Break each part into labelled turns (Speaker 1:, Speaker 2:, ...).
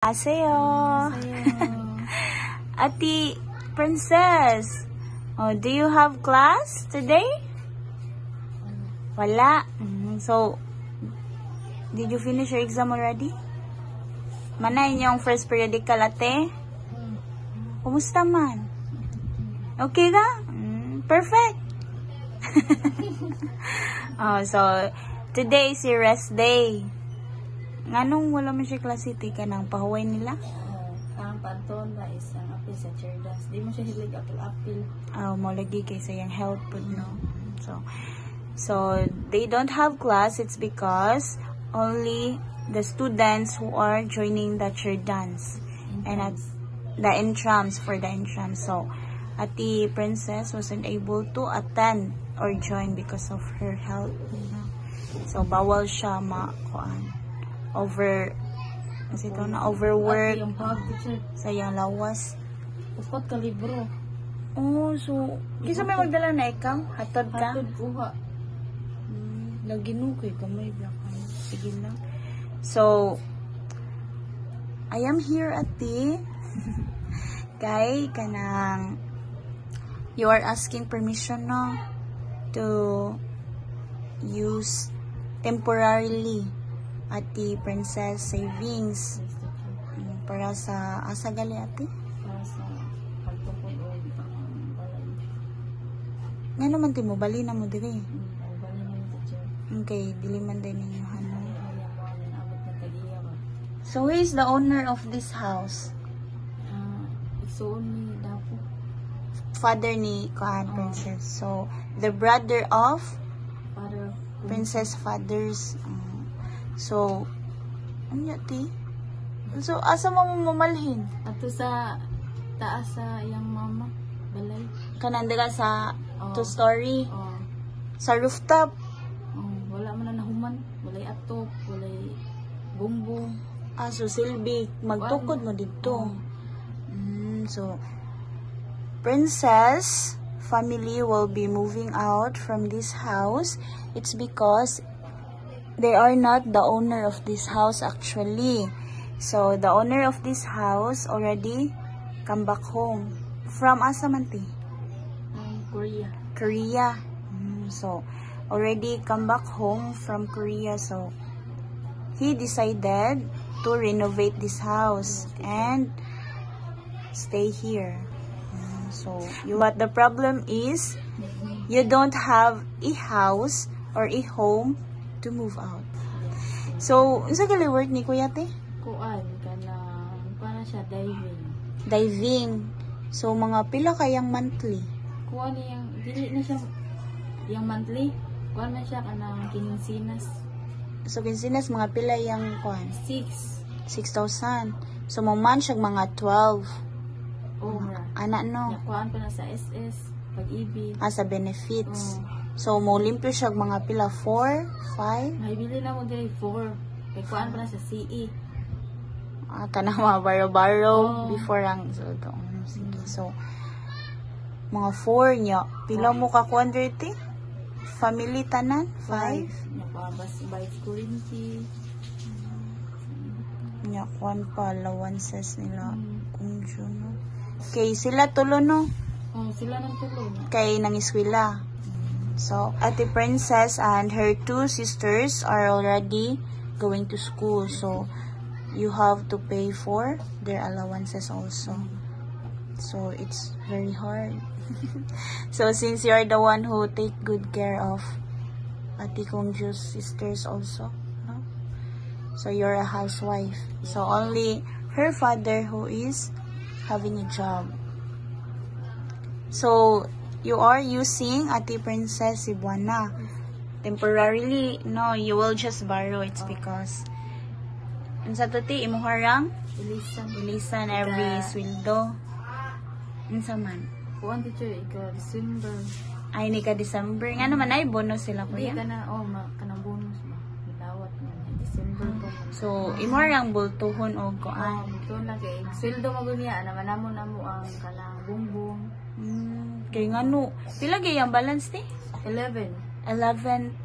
Speaker 1: Aseyo.
Speaker 2: Aseyo.
Speaker 1: Ati Princess. Oh, do you have class today? Wala. So, did you finish your exam already? Manay yung first periodical, ate? Kumusta man? Okay ka? Perfect. Oh, so, today is your rest day. Nganong wala man siya klasiti ka ng pahuway nila?
Speaker 2: Ang panton ba is ang apil sa Cherdas. Di mo siya hilig apil-apil.
Speaker 1: Mo lagi kay sayang help no. So they don't have class. It's because only the students who are joining the cheer dance and at the entrams for the entrams. So Ati Princess wasn't able to attend or join because of her health. So bawal siya overwork sa iyang lawas.
Speaker 2: Upot ka libro.
Speaker 1: Oh, so kisa may magdala na ikaw? Hatod ka?
Speaker 2: Hatod kuha.
Speaker 1: Lagi nukay kamay black. Sige lang. So I am here at the kay kanang you are asking permission no to use temporarily at the Princess savings para sa asa gali ate?
Speaker 2: Para sa pagtukod o balay.
Speaker 1: Nga naman ti mo, bali na mo diri.
Speaker 2: Balay na yung teacher.
Speaker 1: Okay, dili man din ninyo ano.
Speaker 2: Abot na tagiya ba?
Speaker 1: So who is the owner of this house?
Speaker 2: Igsoon ni Dapo.
Speaker 1: Father ni Kuan Princess. So the brother of
Speaker 2: Father
Speaker 1: Princess Fathers. So ano ti? So asa mo mamalhin?
Speaker 2: ato sa taas sa iyang mama balay.
Speaker 1: Kanandira sa two-story. Sa rooftop.
Speaker 2: Wala man na nahuman. Walay atop, walay bumbong.
Speaker 1: So Silby, magtukod mo dito. So Princess family will be moving out from this house. It's because they are not the owner of this house actually. So the owner of this house already come back home from Asamanti, Korea. So already come back home from Korea. So he decided to renovate this house and stay here. So but the problem is you don't have a house or a home to move out. So unsa gali work ni kuya te?
Speaker 2: Kuan para siya
Speaker 1: Diving. So mga pila kayang monthly?
Speaker 2: Kuan yang dili na siya yang monthly. Kuan na siya kanang kinsinas.
Speaker 1: So kinsinas mga pila yang kuan? 6,000. So mo man siya mga 12. Anak no.
Speaker 2: Kuan pa na sa SS pag-ibig.
Speaker 1: Sa benefits. So mo limpyo siya mga pila 4, 5.
Speaker 2: May bili na mo diri 4. Kay kuan pa na sa CE.
Speaker 1: Kanang mga baro-baro before ang sige. So mga 4 nya. Pila mo ka kuan diri? Family tanan? 5.
Speaker 2: Napabas by currency.
Speaker 1: Nya kuan pa allowances nila kung no. Okay, sila tulo no?
Speaker 2: Sila nang tulo.
Speaker 1: Kay nang eskwela. So, Ate Princess and her 2 sisters are already going to school. So, you have to pay for their allowances also. So, it's very hard. So, since you are the one who take good care of Ate Kongju's sisters also, no? So, you're a housewife. So, only her father who is having a job. So, you are using Ate Princess Cebuana. Temporarily, no, you will just borrow. It's because unsa to ti imuharang ilisan every sweldo. Unsa man?
Speaker 2: Kuan teacher December.
Speaker 1: Ay ni ka December. Nga naman ay bonus sila kuya.
Speaker 2: Di kana kanang bonus ba. Dawat na December ko.
Speaker 1: So, imuharang bultuhon og kuan.
Speaker 2: Ito na kay sweldo mo gunya naman namo ang kanang bumbong.
Speaker 1: Kay ngano, pila gyud ang balance ti?
Speaker 2: 11,000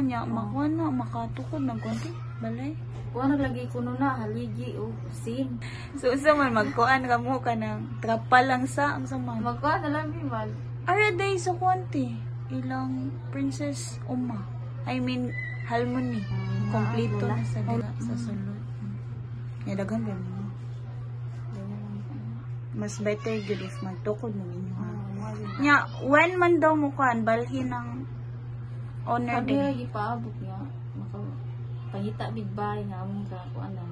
Speaker 1: ya makuha na makatukod ng konti. Balay.
Speaker 2: Kuha naglagay ko na haligi o sin.
Speaker 1: So, sa man, magkuan ka mo ka ng trapal lang sa, ang saman.
Speaker 2: Magkuha na lang mag.
Speaker 1: Araday sa kwanti. Ilang Princess Uma. I mean, Harmony. Kompleto na sa dila, sa sulod. Nilaghan ba mo? Mas better good if magtukod mo ninyo ha. Nya, when man daw mo kuan, balhin ng honor
Speaker 2: Sabi
Speaker 1: day.
Speaker 2: lagi paabot nga. Pangita big bay nga among ka kuanan.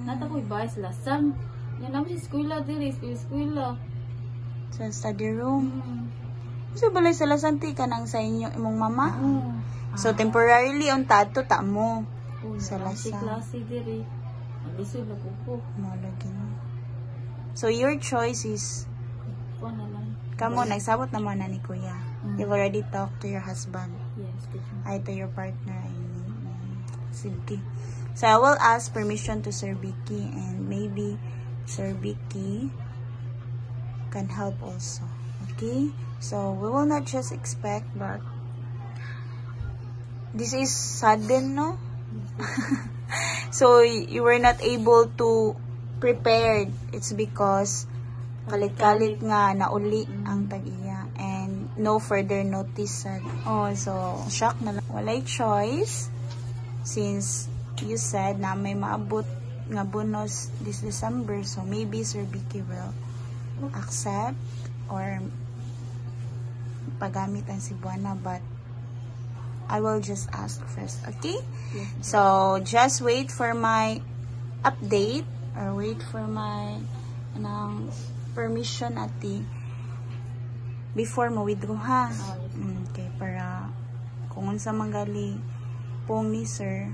Speaker 2: Nata ko ibay sila sam. Yan naman si eskwela diri, eskwela.
Speaker 1: Sa study room. So, balay sa lasanti ka nang sa inyo, imong mama? So, temporarily, ang tato, ta mo. Sa
Speaker 2: Si
Speaker 1: lasa.
Speaker 2: klase diri. Ang lisod na kuko.
Speaker 1: Malagi mo. So, your choice is,
Speaker 2: Kuha na lang.
Speaker 1: kamo, nagsabot naman na ni Kuya. You've already talked to your husband.
Speaker 2: Yes, teacher.
Speaker 1: Ay, to your partner, I mean. Sige. So, I will ask permission to Sir Vicky and maybe Sir Vicky can help also. Okay? So, we will not just expect, but this is sudden, no? So, you were not able to prepare. It's because kalit-kalit nga nauli ang tag-iya and no further notice sad. Oh, so shock na lang. Walay choice since you said na may maabot nga bonus this December, so maybe Sir Vicky will accept or pagamit ang Cebuana, but I will just ask first, okay?
Speaker 2: Yes.
Speaker 1: So just wait for my update or wait for my permission ati before mo withdraw ha. Okay, para kung unsa manggali pong ni sir,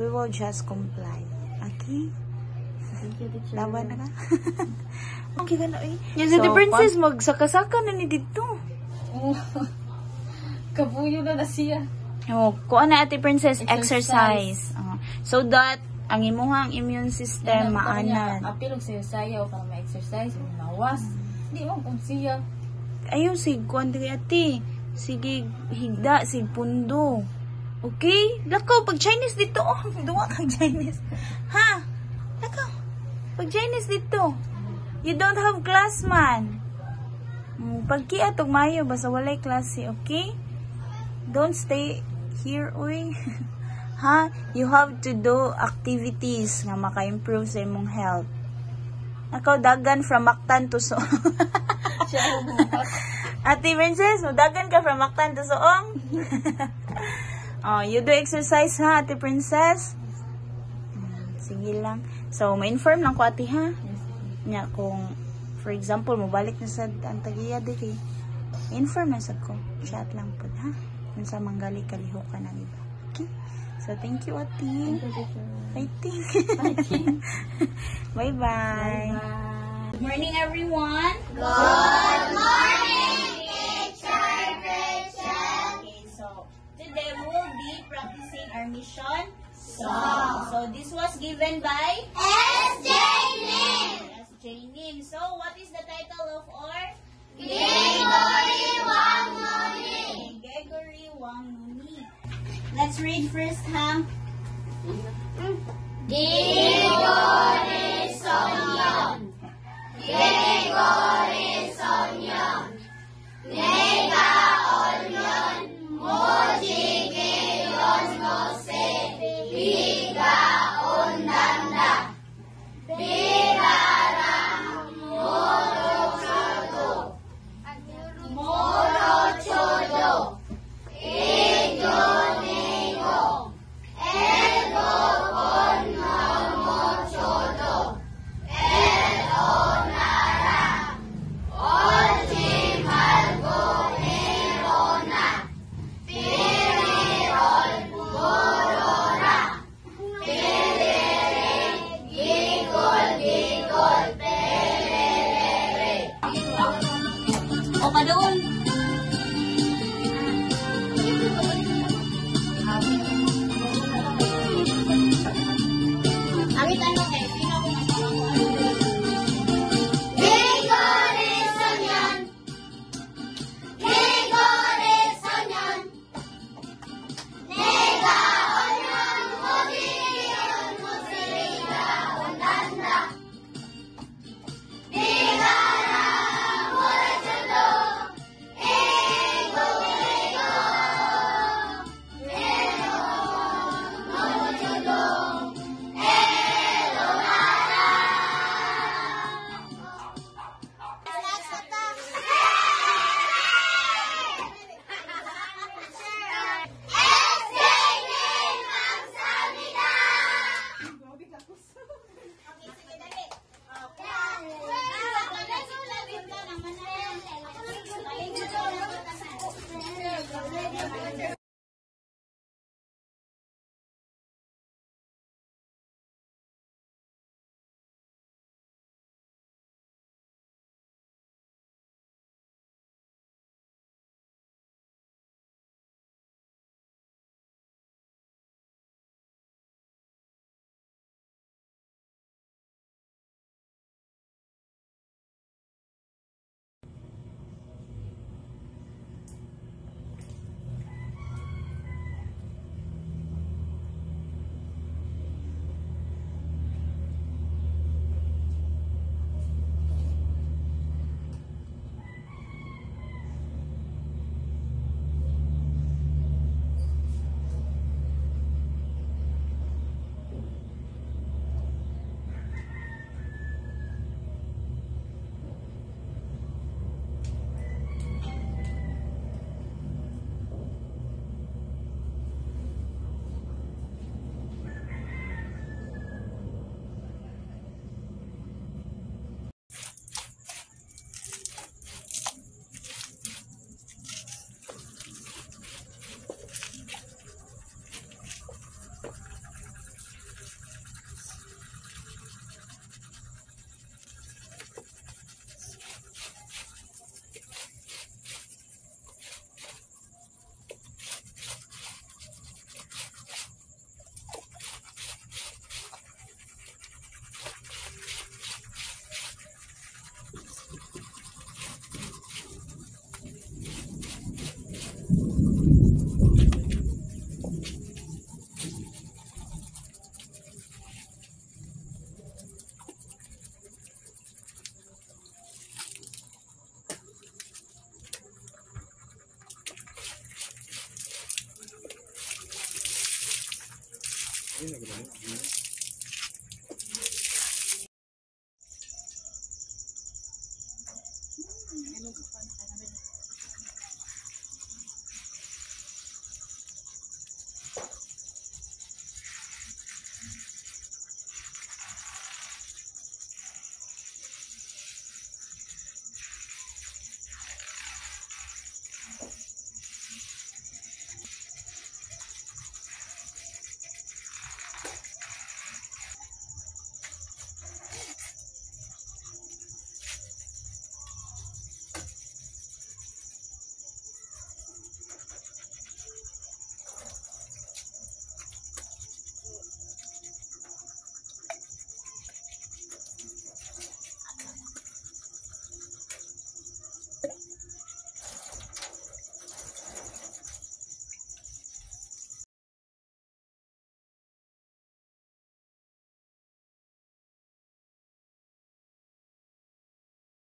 Speaker 1: we will just comply. Okay?
Speaker 2: Thank you, teacher.
Speaker 1: Laban na ka? Okay ka na eh.
Speaker 2: Yes,
Speaker 1: So,
Speaker 2: the princess,
Speaker 1: magsaka-saka na ni dito.
Speaker 2: Kabuyo na siya.
Speaker 1: Oh, kuha na ate princess,
Speaker 2: Exercise.
Speaker 1: exercise. So that ang imuhang immune system maanan.
Speaker 2: Apilog sa'yo sayaw para ma-exercise, nawas. Di mo kung siya.
Speaker 1: Ayaw, sig kuhan diri ate. Sige, higda, sig pundo. Okay? Lakaw, pag Chinese dito. Oh, duwa kang Chinese. Ha? Lakaw. Pag Chinese dito. You don't have class, man. Pagkiat og mayo, basta walay klase, okay? Don't stay here, uy. Ha? You have to do activities nga maka-improve sa imong health. Lakaw, dagan from Mactan to so. Ate Princess, dagan ka from Mactan to Soong. Oh, you do exercise ha, Ate Princess. Sige lang. So, ma-inform lang ko ate ha. Nya kung for example, mabalik na sa Antagiya diri. Inform na sad ko. Chat lang pud ha. Kung sa manggali kaliho ka na iba. Okay? So, thank you ate.
Speaker 2: Thank you, teacher.
Speaker 1: Fighting.
Speaker 2: Fighting.
Speaker 1: Bye-bye.
Speaker 2: Bye-bye.
Speaker 1: Good morning everyone.
Speaker 3: Good morning, Teacher Rachel.
Speaker 1: Okay, so today we will be practicing our mission song. So this was given by
Speaker 3: S.J. Lim.
Speaker 1: S.J. Nim. So what is the title of our
Speaker 3: Gregory Wanguni.
Speaker 1: Gregory Wanguni. Let's read first, ha?
Speaker 3: Gregory Sonyon. Gregory Sonyon. Nega Olyon. Moji Giyon Nose. Biga Undanda. Birarang Moro Chodo. Moro Chodo. Ego Nego. Ego Konamo Chodo. Elo Nara. Olji Malgo Erona. Pirirol Borora. Perere. Gigol Gigol Perere.
Speaker 1: O kadoon. Amit ano kay sino ko mas
Speaker 3: Gregory Sonyon. Gregory Sonyon. Nega Olyon Mogi